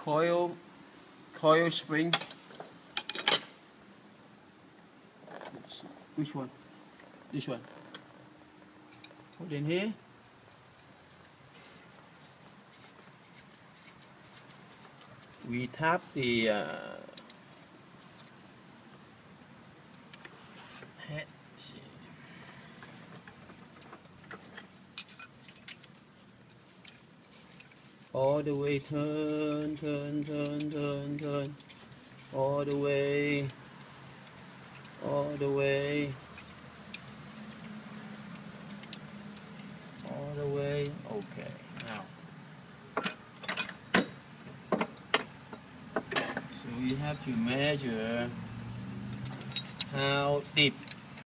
coil spring. Which one? This one. Put in here. We tap the head. See. All the way, turn, all the way, all the way, all the way. Okay, now. So we have to measure how deep